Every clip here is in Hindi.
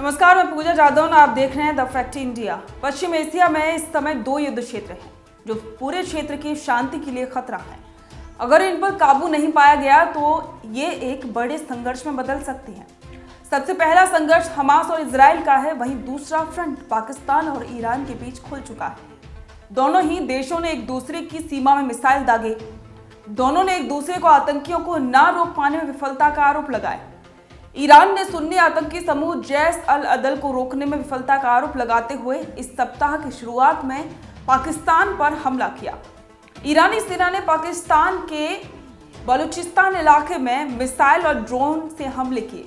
नमस्कार, मैं पूजा जादव और आप देख रहे हैं the fact India. Paschim Asia में इस समय 2 युद्ध क्षेत्र हैं जो पूरे क्षेत्र की शांति के लिए खतरा है। अगर इन पर काबू नहीं पाया गया तो ये एक बड़े संघर्ष में बदल सकती है। सबसे पहला संघर्ष हमास और इजराइल का है, वहीं दूसरा फ्रंट पाकिस्तान और ईरान के बीच खुल चुका है। दोनों ही देशों ने एक दूसरे की सीमा में मिसाइल दागे। दोनों ने एक दूसरे को आतंकियों को ना रोक पाने में विफलता का आरोप लगाया। ईरान ने सुन्नी आतंकी समूह जैश अल अदल को रोकने में विफलता का आरोप लगाते हुए इस सप्ताह की शुरुआत में पाकिस्तान पर हमला किया। ईरानी सेना ने पाकिस्तान के बलूचिस्तान इलाके में मिसाइल और ड्रोन से हमले किए।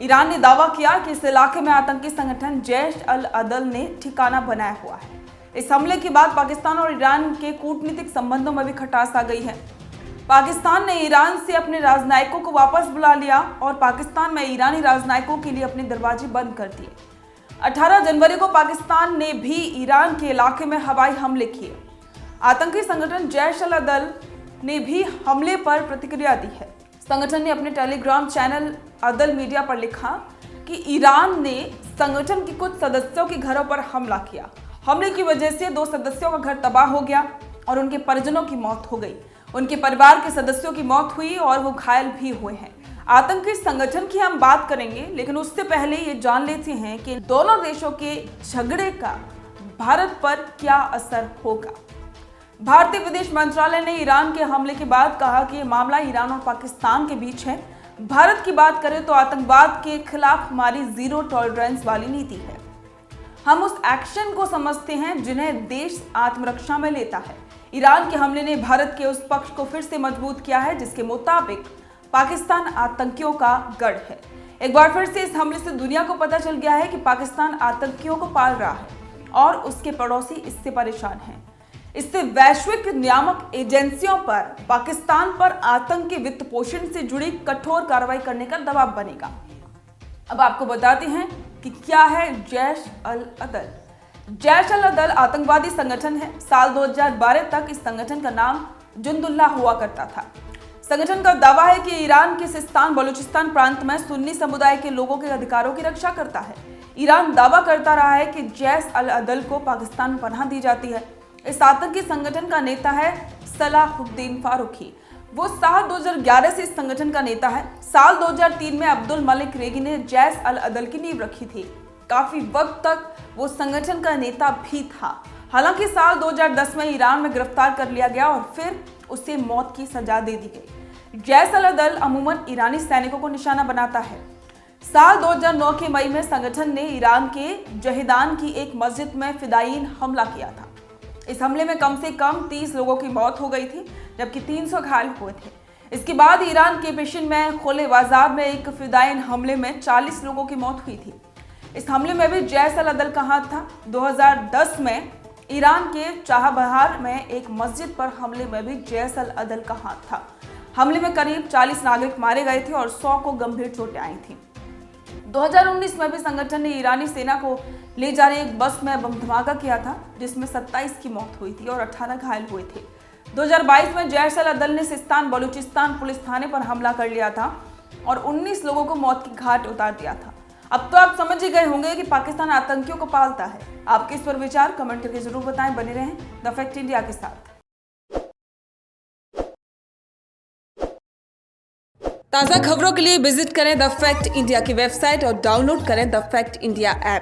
ईरान ने दावा किया कि इस इलाके में आतंकी संगठन जैश अल अदल ने ठिकाना बनाया हुआ है। इस हमले के बाद पाकिस्तान और ईरान के कूटनीतिक संबंधों में भी खटास आ गई है। पाकिस्तान ने ईरान से अपने राजनयिकों को वापस बुला लिया और पाकिस्तान में ईरानी राजनयिकों के लिए अपने दरवाजे बंद कर दिए। 18 जनवरी को पाकिस्तान ने भी ईरान के इलाके में हवाई हमले किए। आतंकी संगठन जैश अल अदल ने भी हमले पर प्रतिक्रिया दी है। संगठन ने अपने टेलीग्राम चैनल अदल मीडिया पर लिखा कि ईरान ने संगठन के कुछ सदस्यों के घरों पर हमला किया। हमले की वजह से 2 सदस्यों का घर तबाह हो गया और उनके परिजनों की मौत हो गई। उनके परिवार के सदस्यों की मौत हुई और वो घायल भी हुए हैं। आतंकी संगठन की हम बात करेंगे, लेकिन उससे पहले ये जान लेते हैं कि दोनों देशों के झगड़े का भारत पर क्या असर होगा। भारतीय विदेश मंत्रालय ने ईरान के हमले के बाद कहा कि ये मामला ईरान और पाकिस्तान के बीच है। भारत की बात करें तो आतंकवाद के खिलाफ हमारी जीरो टॉलरेंस वाली नीति है। हम उस एक्शन को समझते हैं जिन्हें देश आत्मरक्षा में लेता है। ईरान के हमले ने भारत के उस पक्ष को फिर से मजबूत किया है जिसके मुताबिक पाकिस्तान आतंकियों का गढ़ है। एक बार फिर से इस हमले से दुनिया को पता चल गया है कि पाकिस्तान आतंकियों को पाल रहा है और उसके पड़ोसी इससे परेशान हैं। इससे वैश्विक नियामक एजेंसियों पर पाकिस्तान पर आतंकी वित्त पोषण से जुड़ी कठोर कार्रवाई करने का दबाव बनेगा। अब आपको बताते हैं कि क्या है जैश अल अदल। जैश अल अदल आतंकवादी संगठन है। साल 2012 तक इस संगठन का नाम जुंदुल्लाह हुआ करता था। संगठन का दावा है कि ईरान के सिस्तान बलूचिस्तान प्रांत में सुन्नी समुदाय के लोगों के अधिकारों की रक्षा करता है। ईरान दावा करता रहा है कि जैश अल अदल को पाकिस्तान में पनाह दी जाती है। इस आतंकी संगठन का नेता है सलाहुद्दीन फारूकी। वो साल 2011 से इस संगठन का नेता है। साल 2003 में अब्दुल मलिक रेगी ने जैश अल अदल की नींव रखी थी। काफी वक्त तक वो संगठन का नेता भी था। हालांकि साल 2010 में ईरान में गिरफ्तार कर लिया गया और फिर उसे मौत की सजा दे दी गई। जैश अल अदल अमूमन ईरानी सैनिकों को निशाना बनाता है। साल 2009 के मई में संगठन ने ईरान के जहेदान की एक मस्जिद में फिदायीन हमला किया था। इस हमले में कम से कम 30 लोगों की मौत हो गई थी, जबकि 300 घायल हुए थे। इसके बाद ईरान के पेशिन में खुले बाजार में एक फिदायीन हमले में 40 लोगों की मौत हुई थी। इस हमले में भी जैश अल अदल का हाथ था। 2010 में ईरान के चाबहार में एक मस्जिद पर हमले में भी जैश अल अदल का हाथ था। हमले में करीब 40 नागरिक मारे गए थे और 100 को गंभीर चोटें आई थी। 2019 में भी संगठन ने ईरानी सेना को ले जा रही एक बस में बम धमाका किया था, जिसमें 27 की मौत हुई थी और 18 घायल हुए थे। 2022 में जैश अल अदल ने सिस्तान बलूचिस्तान पुलिस थाने पर हमला कर लिया था और 19 लोगों को मौत की घाट उतार दिया था। अब तो आप समझ ही गए होंगे कि पाकिस्तान आतंकियों को पालता है। आपके इस पर विचार कमेंट करके जरूर बताएं। बने रहें द फैक्ट इंडिया के साथ। ताज़ा खबरों के लिए विजिट करें द फैक्ट इंडिया की वेबसाइट और डाउनलोड करें द फैक्ट इंडिया ऐप।